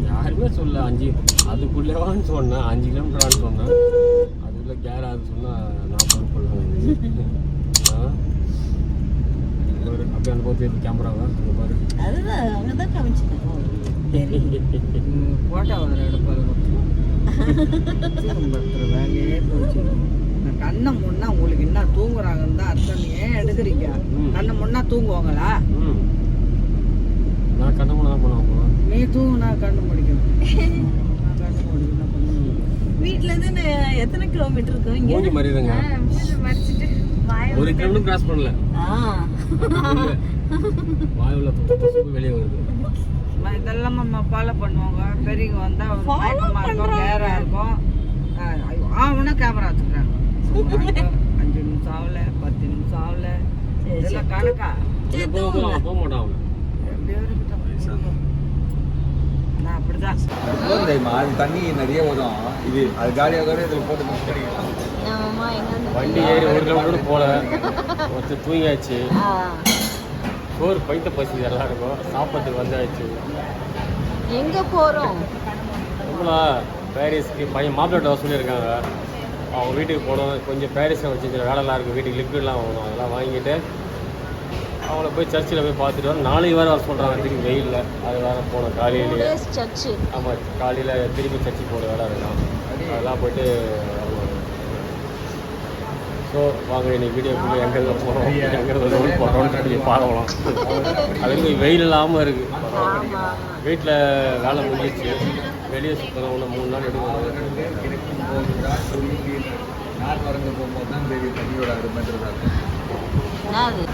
யாருமே சொல்ல 5 அதுக்குள்ளேவான்னு சொன்னேன் 5 கிலோமீட்டரான்னு சொன்னேன் அதுக்குள்ள கேர் அது சொன்னால் நான் பொறுப்பு அப்படியே அந்த போது கேமராவா அங்கே பாரு அதுதான் அவங்க தான் காமிச்சிட்டேன் போட்டோ வர எடுப்பாரு வேலையே போச்சு கண்ணை முன்னா உங்களுக்கு என்ன தூங்குறாங்கன்னு தான் அர்த்தம் ஏன் எடுக்கிறீங்க கண்ணை முன்னா தூங்குவாங்களா நான் கண்ணை முன்னா தான் பண்ணுவேன் நீ தூங்குனா கண்ணு முடிக்கும் நான் கண்ணு முடிக்கும் வீட்டுல இருந்து எத்தனை கிலோமீட்டர் இருக்கும் இங்க மூஞ்சி மறியுதுங்க மறிச்சிட்டு 1 கிலோமீட்டர் கிராஸ் பண்ணல வாயுல வெளியே வருது இதெல்லாம் நம்ம ஃபாலோ பண்ணுவாங்க பெரியவங்க வந்தா மயக்கமா இருக்கும் வேற இருக்கும் ஆவுனா கேமரா வச்சுக்கிறாங்க 5 நிமிஷம் ஆகல 10 நிமிஷம் ஆகல இதெல்லாம் கணக்கா போக மாட்டான் எப்படியோ இருக்கட்டும் நான் அப்படிதான் அது தண்ணி நிறைய வரும் இது அது காலியாக இதில் போட்டு கிடைக்கும் வண்டி ஏறி 1 கிலோமீட்டர் போல ஒருத்தர் தூங்கியாச்சு சோறு பைத்த பசி எல்லாம் இருக்கும் சாப்பிட்றதுக்கு வந்தாச்சு எங்க போறோம் நம்மளா பாரிஸ்க்கு பையன் மாப்பிள்ளை வர சொல்லியிருக்காங்க அவங்க வீட்டுக்கு போனோம் கொஞ்சம் பாரிஸில் வச்சு வேலைலாம் இருக்குது வீட்டுக்கு லிக்விட்லாம் வாங்கணும் அதெல்லாம் வாங்கிட்டு அவங்கள போய் சர்ச்சில் போய் பார்த்துட்டு வரோம் நாளைக்கு வேறு வர சொல்கிறாங்க திரும்பி வெயிலில் அது வேறு போனோம் காலையிலேயே ஆமாம் காலையில் திரும்பி சர்ச்சுக்கு போகிற வேலை இருக்கான் அதெல்லாம் போய்ட்டு ஸோ வாங்க இன்னைக்கு வீடியோக்குள்ளே எங்கே போகிறோம் எங்கே போகிறோம்னு சொல்லி பார்க்கலாம் அதுக்கு வெயில் இல்லாமல் இருக்குது வீட்டில் வேலை முடிஞ்சிச்சு வெளியே சுற்றணும் ஒன்று 3 நாள் எடுக்கணும் நாள் மறந்து போகும்போது தான் தெரியும் தண்ணியோட அருமைன்றது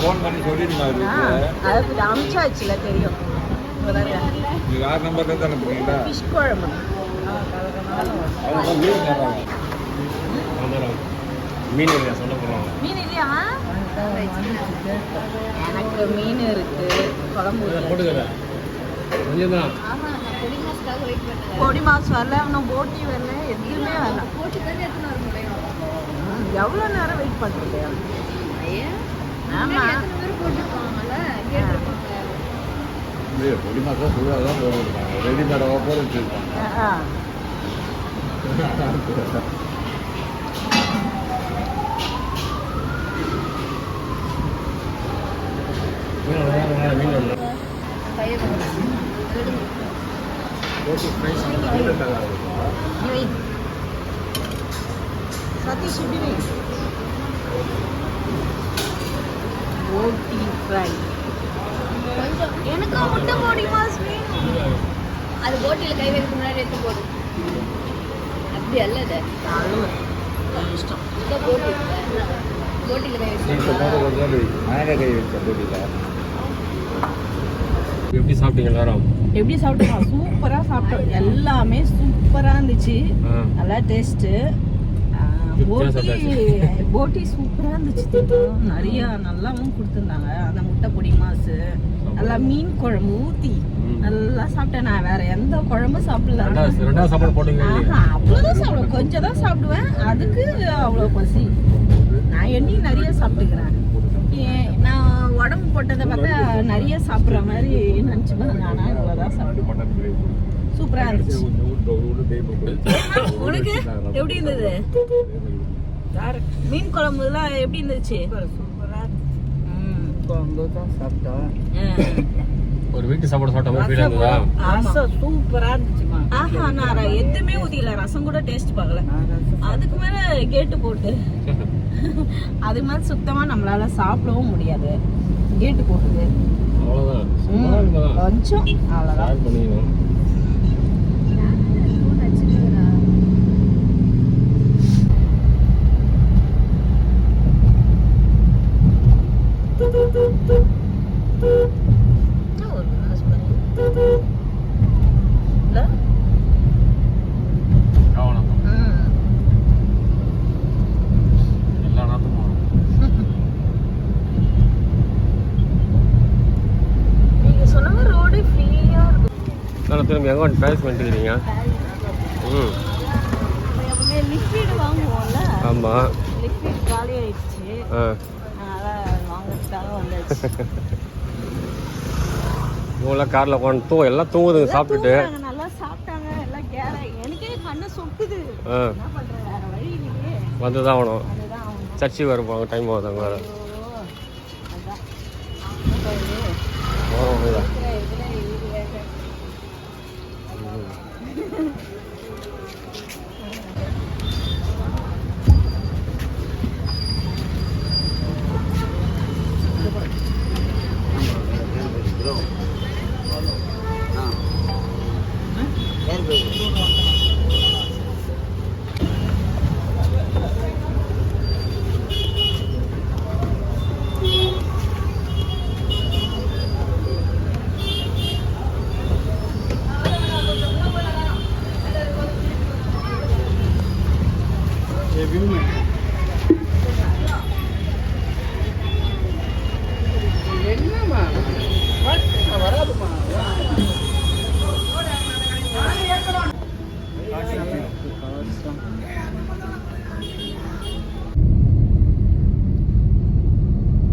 ஃபோன் பண்ணி சொல்லிடுங்க அமிச்சாச்சுல தெரியும் நீங்கள் 6 நம்பர்லேருந்து அனுப்புறீங்களா ஃபிஷ் குழம்பு அவங்க மீன் தராங்க மீன் இல்லையா சொல்ல போகிறோம் மீன் இல்லையா எனக்கு மீன் இருக்கு குழம்பு போட்டுக்கல கொஞ்சம் தான் பொடி மாஸ் வரல இன்னும் போட்டி வரல எதுவுமே வரல எவ்வளோ நேரம் வெயிட் பண்ணுறது ஆமாம் பொடி மாதம் ஃபுல்லாக தான் போட்டுருக்காங்க ரெடிமேடாக போட வச்சுருக்காங்க சதீஷ் போட்டி ஃப்ரை எனக்கு முட்டை போடி மாஸ் வேணும் அது போட்டியில் கை வைக்க முன்னாடி எடுத்து போடு அப்படி அல்லது இஷ்டம் போட்டியில் கை கை வச்ச போட்டியில் எப்படி சாப்பிட்டீங்க எல்லாரும் எப்படி சாப்பிட்டோம் சூப்பராக சாப்பிட்டோம் எல்லாமே சூப்பராக இருந்துச்சு நல்லா டேஸ்ட்டு போட்டி சூப்பராக இருந்துச்சு நிறையா நல்லாவும் கொடுத்துருந்தாங்க அந்த முட்டை பொடி மாசு நல்லா மீன் குழம்பு ஊற்றி நல்லா சாப்பிட்டேன் நான் வேற எந்த குழம்பும் சாப்பிடல அவ்வளோதான் சாப்பிடுவேன் கொஞ்சம் தான் சாப்பிடுவேன் அதுக்கு அவ்வளோ பசி நான் எண்ணி நிறைய சாப்பிட்டுக்கிறேன் நான் உடம்பு போட்டதை பார்த்தா நிறைய சாப்பிட்ற மாதிரி நினச்சிப்பேன் ஆனால் இவ்வளோதான் சாப்பிடுவேன் சூப்பராக இருந்துச்சு உனக்கு எப்படி இருந்தது மீன் குழம்புலாம் எப்படி இருந்துச்சு சூப்பராக குழம்பு தான் சாப்பிட்டோம் ஒரு வீட்டு சாப்பாடு சாப்பிட்ட மாதிரி ஃபீல் ஆகுதா ரசம் சூப்பராக இருந்துச்சுமா ஆஹா நான் எதுவுமே ஊற்றிக்கல ரசம் கூட டேஸ்ட் பார்க்கல அதுக்கு மேலே கேட்டு போட்டு அது மாதிரி சுத்தமாக நம்மளால சாப்பிடவும் முடியாது கேட்டு போட்டுது அவ்வளோதான் கொஞ்சம் அவ்வளோதான் பண்ணிக்கணும் எல்லா நாட்டுக்கும் நீங்க சொன்ன மாதிரி ரோடு ஃப்ரீயா இருக்கும். திரும்பி எங்கே வந்து பேஸ் பண்ணிட்டுருக்கீங்க? லிக்விட் வாங்குவோம்ல, ஆமாம். லிக்விட் காலி ஆயிடுச்சு, அதனால் வாங்குறதுக்காக வந்தாச்சு. இவங்களாம் காரில் உட்காந்து எல்லாம் தூங்குதுங்க சாப்பிட்டுட்டு. தூங்குறாங்க, நல்லா சாப்பிட்டாங்க எல்லாம். எனக்கே கண்ணு சொட்டுது. என்ன பண்றது, வேற வழி இல்லையே, வந்து தான் ஆகணும். அதுதான் ஆகணும். சர்ச்சுக்கு வர போவாங்க, டைம் ஆகுதாங்க வேறு. ஐயோ, அதான் இதுல இது வேற.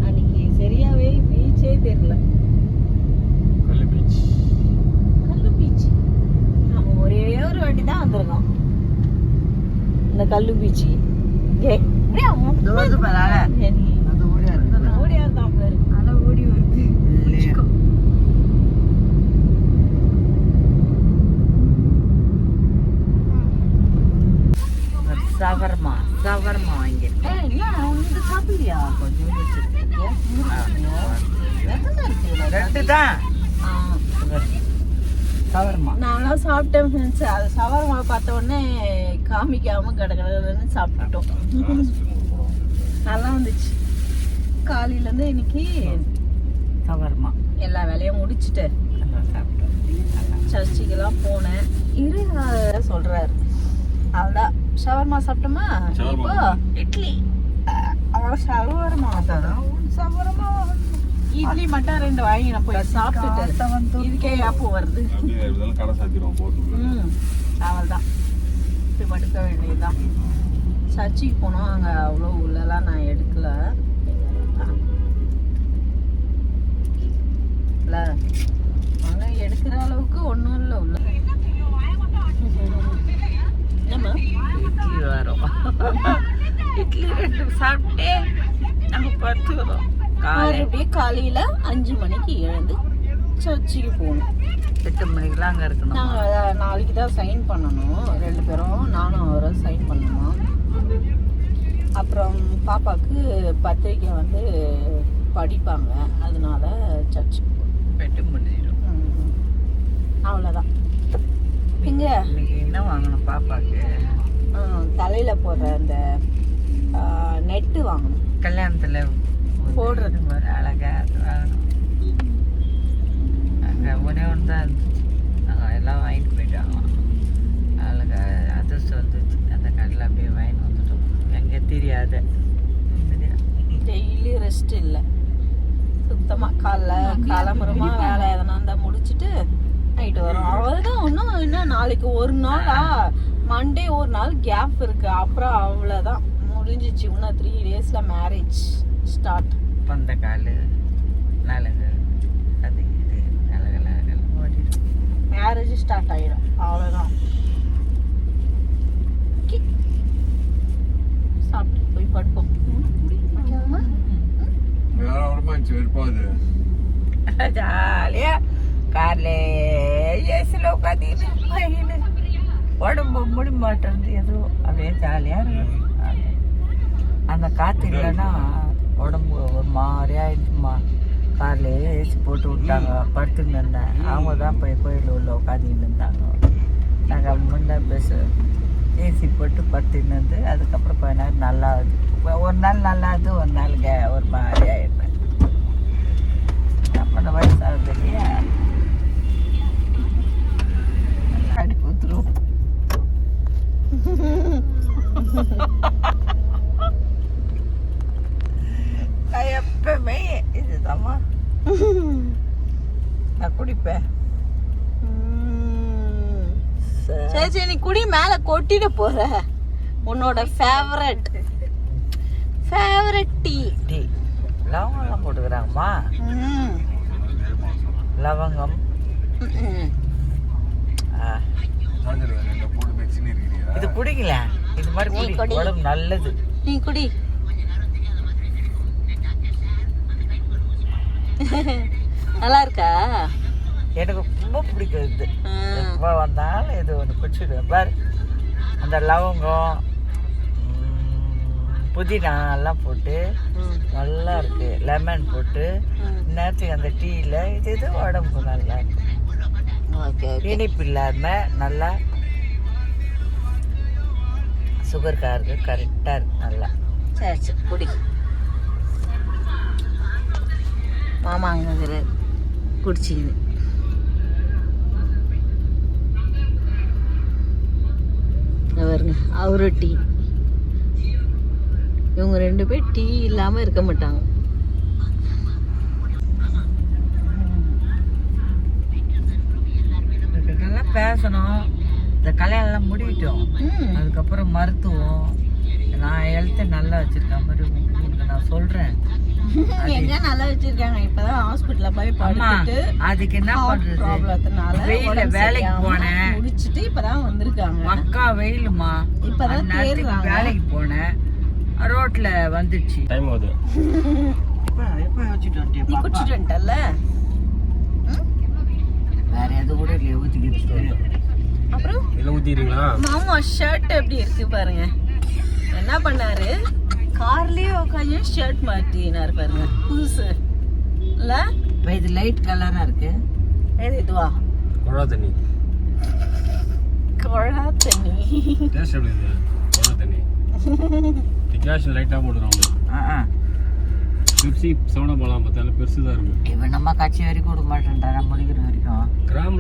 அன்னைக்கு சரியாவே பீச்சே தெரியல. கல்லு பீச். கல்லு பீச் நம்ம ஒரே ஒரு வாட்டி தான் வந்திருக்கோம் இந்த கல்லு பீச்சு. ஓடியா தான் பாரு, அலை ஓடி வருது. சவர்மா வாங்கியிருக்கேன். என்ன சாப்பிடுறியா? கொஞ்சம் வச்சிருக்கேன். ரெண்டு தான் சவர்மா. நான்லாம் சாப்பிட்டேன் ஃப்ரெண்ட்ஸ். அது சவர்மா பார்த்த உடனே காமிக்காம கடகடன்னு சாப்பிட்டுட்டோம். நல்லா இருந்துச்சு. காலையிலேருந்து இன்னைக்கு சவர்மா எல்லா வேலையும் முடிச்சுட்டு சாப்பிட்டோம். சர்ச்சுக்கெல்லாம் போனேன். இரு சொல்றாரு. அதான் ஷவர்மா சாப்பிட்டோமா. இப்போ இட்லி. அவ்வளோ ஷவர்மா சவர்மா இட்லி மட்டும் 2 வாங்கி நான் போய் சாப்பிட்டுட்டு இதுக்கே ஏப்பம் வருது. கடை சாத்திடுவோம் போட்டு. அவள்தான் இப்படி படுக்க வேண்டியதுதான். சர்ச்சுக்கு போனோம். அங்கே அவ்வளோ உள்ளலாம் நான் எடுக்கல. அங்கே எடுக்கிற அளவுக்கு ஒன்றும் இல்லை உள்ள. என்னம்மா இட்லி வரும். இட்லி 2 சாப்பிட்டே நம்ம 10 வரும். அப்படியே காலையில 5 மணிக்கு எழுந்து சர்ச்சுக்கு போகணும். 8 மணிக்கெல்லாம் அங்கே இருக்கணும். நாங்கள் நாளைக்கு தான் சைன் பண்ணணும். 2 பேரும், நானும் அவரும் சைன் பண்ணணும். அப்புறம் பாப்பாவுக்கு பத்திரிக்கை வந்து படிப்பாங்க, அதனால சர்ச்சுக்கு போகணும். 8 முடிஞ்சிடும். அவ்வளோதான். இங்க இன்னைக்கு என்ன வாங்கணும் பாப்பாக்கு? தலையில போடுற அந்த நெட்டு வாங்கணும். கல்யாணத்தில் போடுறது ஒரு அழகா அது வாங்கணும். அங்கே ஒன்றே ஒன்று தான் இருந்துச்சு. நாங்கள் எல்லாம் வாங்கிட்டு போயிட்டாங்க. அழகா அதிர்ஷ்டம் வந்துச்சு. அந்த கடையில் அப்படியே வாங்கிட்டு வந்துட்டோம். எங்கே தெரியாத டெய்லி ரெஸ்ட் இல்லை சுத்தமாக. கிளம்புறமா வேலை எதனா இருந்தால் முடிச்சுட்டு நைட்டு வரும். அவ்வளோதான். இன்னும் நாளைக்கு ஒரு நாளா, மண்டே ஒரு நாள் கேப் இருக்கு. அப்புறம் அவ்வளோதான், முடிஞ்சிச்சு. இன்னும் 3 daysல மேரேஜ் ஸ்டார்ட். பந்த கால் நலங்கு அது இது நலகெல்லாம் ஓடிடும். மேரேஜ் ஸ்டார்ட் ஆகிடும். அவ்வளோதான். சாப்பிட்டு போய் படுப்போம். வேற ஒரு இருப்பாது. ஜாலியா கார்ல ஏசில உட்காந்து உடம்பு முடி மாட்டேறது ஏதோ அப்படியே ஜாலியா இருக்கும். அந்த காற்று இல்லைன்னா உடம்பு ஒரு மாதிரியா ஆயிடுச்சுமா. கார்ல ஏசி போட்டு விட்டாங்க. படுத்துன்னு இருந்தேன். அவங்க தான் போய் கோயில் உள்ள உட்காந்துன்னு இருந்தாங்க. நாங்கள் முன்னே பேச ஏசி போட்டு படுத்துன்னு இருந்து அதுக்கப்புறம் கொஞ்ச நேரம் நல்லா ஒரு நாள் நல்லா அது ஒரு நாளுங்க ஒரு மாதிரி ஆயிடுறேன். அப்போ வயசாகுது இல்லையா, அடி கொடுத்துரும். எப்பவுமே இதுதாம்மா நான் குடிப்பேன். சரி சரி, நீ குடி. மேல கொட்டிட்டு போற உன்னோட ஃபேவரட் டீ. லவங்கெல்லாம் போட்டுக்கிறாங்கம்மா. லவங்கம். சார்ஜர் வேற இந்த போடு மெக்ஸின் இருக்கிறியா? இது குடிக்கல, இது மாதிரி நீ குடி, குடி. உடம்பு நல்லது. நீ குடி. நல்லா இருக்கா? எனக்கு ரொம்ப பிடிக்கும் இது. எப்போ வந்தாலும் இது ஒன்று குடிச்சிடுவேன் பாரு. அந்த லவங்கம், புதினா எல்லாம் போட்டு நல்லா இருக்கு. லெமன் போட்டு நேரத்துக்கு அந்த டீயில் இது உடம்புக்கு நல்லா இருக்கு. Okay okay. இனிப்பு இல்லாமல் நல்லா சுகர்காருக்கு கரெக்டாக இருக்கு நல்லா. சரி சரி குடி. மாமா அங்கே குடிச்சிங்க. பாருங்க அவரு டீ. இவங்க 2 பேர் டீ இல்லாமல் இருக்க மாட்டாங்க. இதெல்லாம் பேசணும். இந்த கல்யாணம்லாம் முடிவிட்டோம். அதுக்கப்புறம் மருத்துவம், நான் ஹெல்த்தை நல்லா வச்சிருக்கேன் மாதிரி உங்களுக்கு நான் சொல்றேன். எங்க நல்லா வச்சிருக்காங்க. இப்பதான் ஹாஸ்பிட்டல்ல போய் படுத்துட்டு அதுக்கு என்ன பண்றது, ப்ராப்ளத்தினால வெயில்ல வேலைக்கு போனேன், முடிச்சிட்டு இப்பதான் வந்திருக்காங்க. மக்கா வெயிலுமா, இப்பதான் தேடுறாங்க. வேலைக்கு போனேன், ரோட்ல வந்துச்சு. டைம் ஆகுது. எப்ப வச்சுட்டு நீ வந்துட்டியா குடிச்சிட்டு வந்துட்டல்ல? வேற எது கூட இல்லையா ஊத்திக்கிட்டு? அப்புறம் இதில் ஊற்றிக்கிறீங்களா? மாமா ஷர்ட் எப்படி இருக்கு பாருங்க. என்ன பண்ணாரு, கார்லயே உட்காந்து ஷர்ட் மாட்டினாரு பாருங்க, புதுசு இல்ல? இது லைட் கலரா இருக்கு. ஏது இதுவா? குழா தண்ணி. குழா தண்ணி. டேஸ்ட் எப்படி இருக்குது? குழா தண்ணி டிகாஷன் லைட்டாக போட்டுருவாங்க. பெப்சி சோடா பழம் பார்த்தாலும் பெருசு தான் இருக்கும். இவன் நம்ம கட்சி வரைக்கும் விட மாட்டேன்டா, நான் முடிக்கிற வரைக்கும். கிராம்